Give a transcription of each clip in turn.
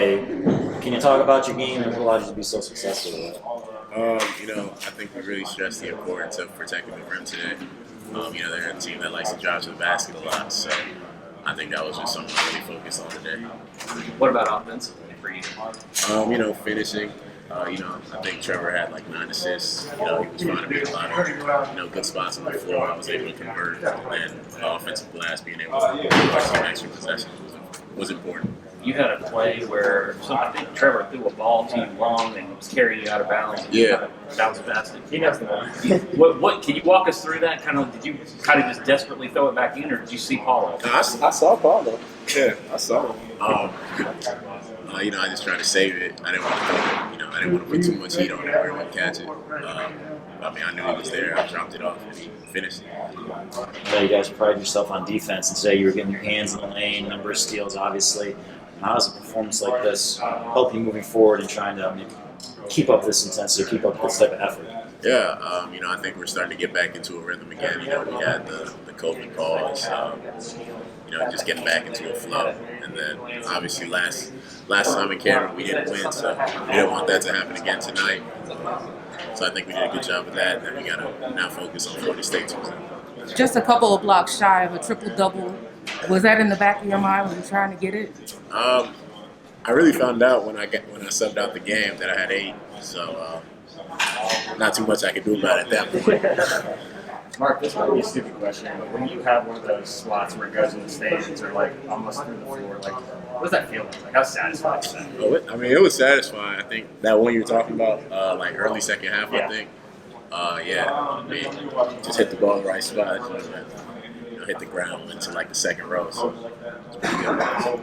play. Can you talk about your game and what allowed you to be so successful with it? I think we really stressed the importance of protecting the rim today. They're a team that likes to drive to the basket a lot, so I think that was just something I really focused on today. What about offensively for you? Finishing. I think Trevor had like 9 assists. He was finding me a lot of, good spots on the floor. I was able to convert, and offensive glass, being able to get some extra possessions was important. You had a play where I think Trevor threw a ball to you long and was carrying you out of bounds. Yeah. That was basket. He knows the one. What can you walk us through that? Did you kind of just desperately throw it back in, or did you see Paolo? I saw Paolo. Yeah, I saw him. I just tried to save it. I didn't want to I didn't want to put too much heat on it where he would catch it. I knew he was there. I dropped it off and he finished it. I know you guys pride yourself on defense, and today you were getting your hands in the lane, number of steals, obviously. How does a performance like this help you moving forward and trying to keep up this intensity, keep up this type of effort? Yeah, I think we're starting to get back into a rhythm again. We had the COVID pause, just getting back into a flow. And then obviously last time in Cameron we didn't win, so we didn't want that to happen again tonight. So I think we did a good job of that, and then we got to now focus on Florida State Tuesday. Just a couple of blocks shy of a triple-double. Was that in the back of your mind when you were trying to get it? I really found out when I subbed out the game that I had 8, so not too much I could do about it at that point. Mark, this might be a stupid question, but when you have one of those slots where it goes in the stands or like almost through the floor, like what does that feel like? Like how satisfying is that? It was satisfying. I think that one you were talking about, like early second half, I think. Just hit the ball in the right spot. Hit the ground into like the second row. So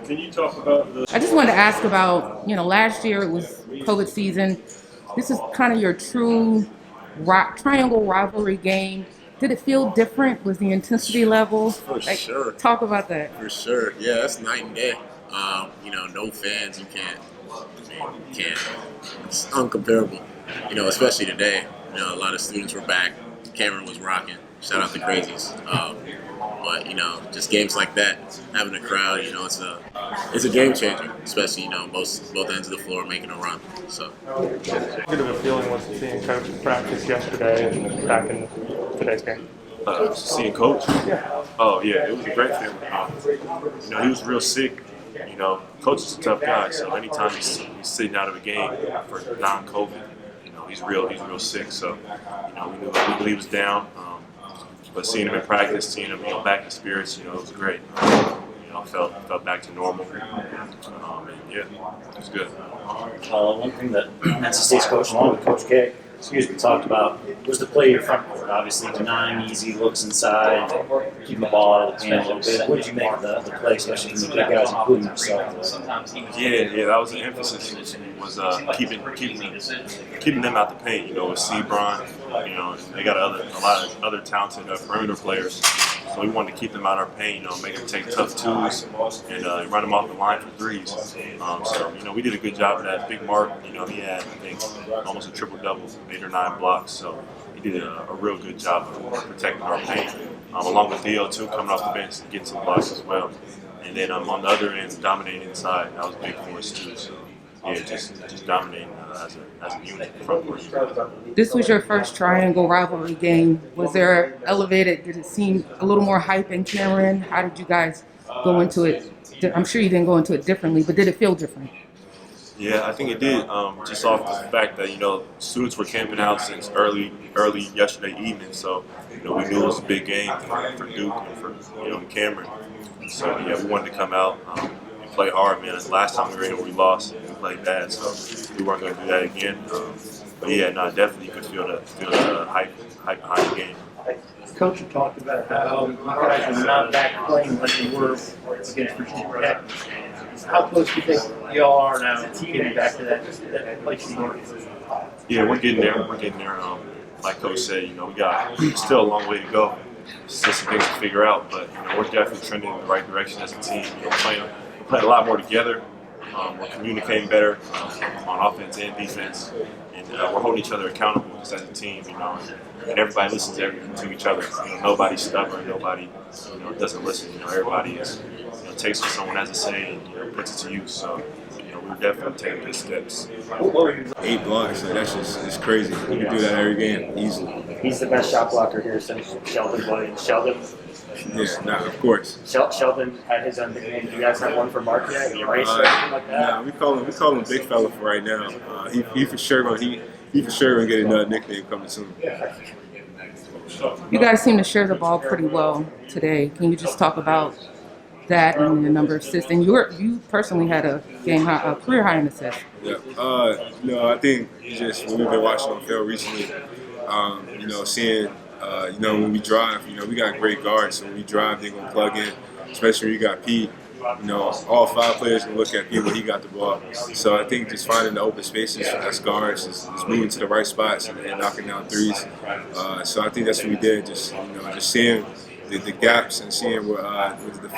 can you talk about the? I just wanted to ask about, last year it was COVID season. This is kind of your true triangle rivalry game. Did it feel different? Was the intensity level? For sure. Talk about that. For sure. Yeah, that's night and day. No fans, you can't. It's uncomparable. Especially today. A lot of students were back. Cameron was rocking. Shout out the Crazies. But just games like that, having a crowd, it's a game changer. Especially both ends of the floor making a run. So. Good of a feeling was seeing Coach practice yesterday and back in today's game. Seeing Coach? Yeah. Oh yeah, it was a great feeling. He was real sick. Coach is a tough guy, so anytime he's sitting out of a game for non-COVID, he's real sick. So we knew he was down. But seeing him in practice, seeing him, back in spirits, it was great. Felt back to normal. And yeah, it was good. One thing that NC State's coach, along with Coach K, talked about was to play your front court. Obviously, denying easy looks inside, keeping the ball out of the paint a little bit. What did you make of the play, especially from the big guys, including yourself? Yeah, that was an emphasis. Was keeping them out the paint. With Sebron, they got a lot of other talented perimeter players. So we wanted to keep them out of our paint, make them take tough twos and run them off the line for threes. So we did a good job of that. Big Mark, he had, I think, almost a triple-double, 8 or 9 blocks. So he did a real good job of protecting our paint, along with Theo, too, coming off the bench and getting some blocks as well. And then on the other end, dominating inside. That was big for us, too. So, yeah, just dominating as a unit front court. This was your first triangle rivalry game. Was there elevated? Did it seem a little more hype in Cameron? How did you guys go into it? I'm sure you didn't go into it differently, but did it feel different? Yeah, I think it did. Just off the fact that students were camping out since early yesterday evening, so we knew it was a big game for Duke and for Cameron. So yeah, we wanted to come out and play hard, man. Last time we were here, we lost and we played bad, so we weren't going to do that again. But yeah, definitely you could feel the hype behind the game. Coach talked about how you guys are not back playing like you were against Virginia Tech. How close do you think y'all are now getting back to that place you were? Yeah, we're getting there. Like Coach said, we got still a long way to go. Still some things to figure out, but we're definitely trending in the right direction as a team. We're playing a lot more together. We're communicating better on offense and defense, and we're holding each other accountable as a team. And everybody listens to each other. Nobody's stubborn. Nobody doesn't listen. Everybody takes what someone has to say and puts it to use. So we're definitely taking good steps. 8 blocks, so that's just it's crazy. You can do that every game easily. He's the best shot blocker here since Sheldon Williams. Yeah, of course. Sheldon had his own nickname. Do you guys have one for Mark yet? Erase or anything like that? Nah, we call him Big Fella for right now. He for sure gonna get another nickname coming soon. You guys seem to share the ball pretty well today. Can you just talk about that and the number of assists? And you personally had a career high in assists. Yeah. No, I think just when we've been watching on film recently, seeing, when we drive, we got great guards. So when we drive, they're gonna plug in, especially when you got Pete. All 5 players can look at Pete when he got the ball. So I think just finding the open spaces as guards is moving to the right spots and knocking down threes. So I think that's what we did. Just seeing the gaps and seeing what the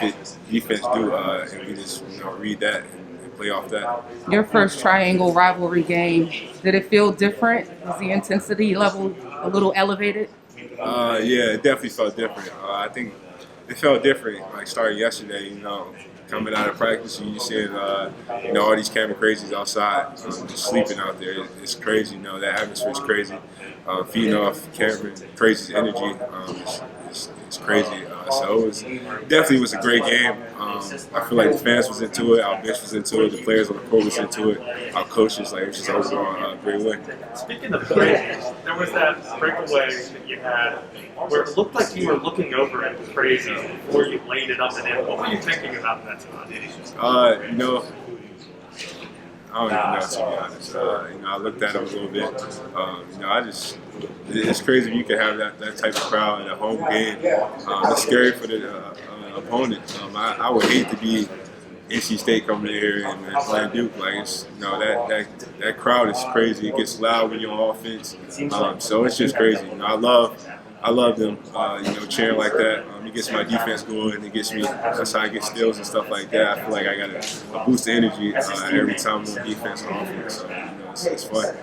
defense do, and we just read that and play off that. Your first triangle rivalry game, did it feel different? Was the intensity level a little elevated? Yeah, it definitely felt different. I think it felt different, like starting yesterday, coming out of practice, you seeing, all these Cameron crazies outside, just sleeping out there. It's crazy, that atmosphere is crazy. Feeding off Cameron crazy's energy, it's crazy. So it definitely was a great game. I feel like the fans was into it, our bench was into it, the players on the court was into it, our coaches, it was just overall a great win. Speaking of crazy, there was that breakaway that you had where it looked like you were looking over at the crazy before you laid it up and in. What were you thinking about that time? I don't even know, to be honest. I looked at him a little bit. It's crazy you can have that type of crowd in a home game. It's scary for the opponent. I would hate to be NC State coming in here and playing Duke. That crowd is crazy. It gets loud when you're on offense. So it's just crazy. I love them, cheering like that. It gets my defense going. It gets me. That's how I get steals and stuff like that. I feel like I got a boost of energy every time I'm on defense and offense. So, it's fun.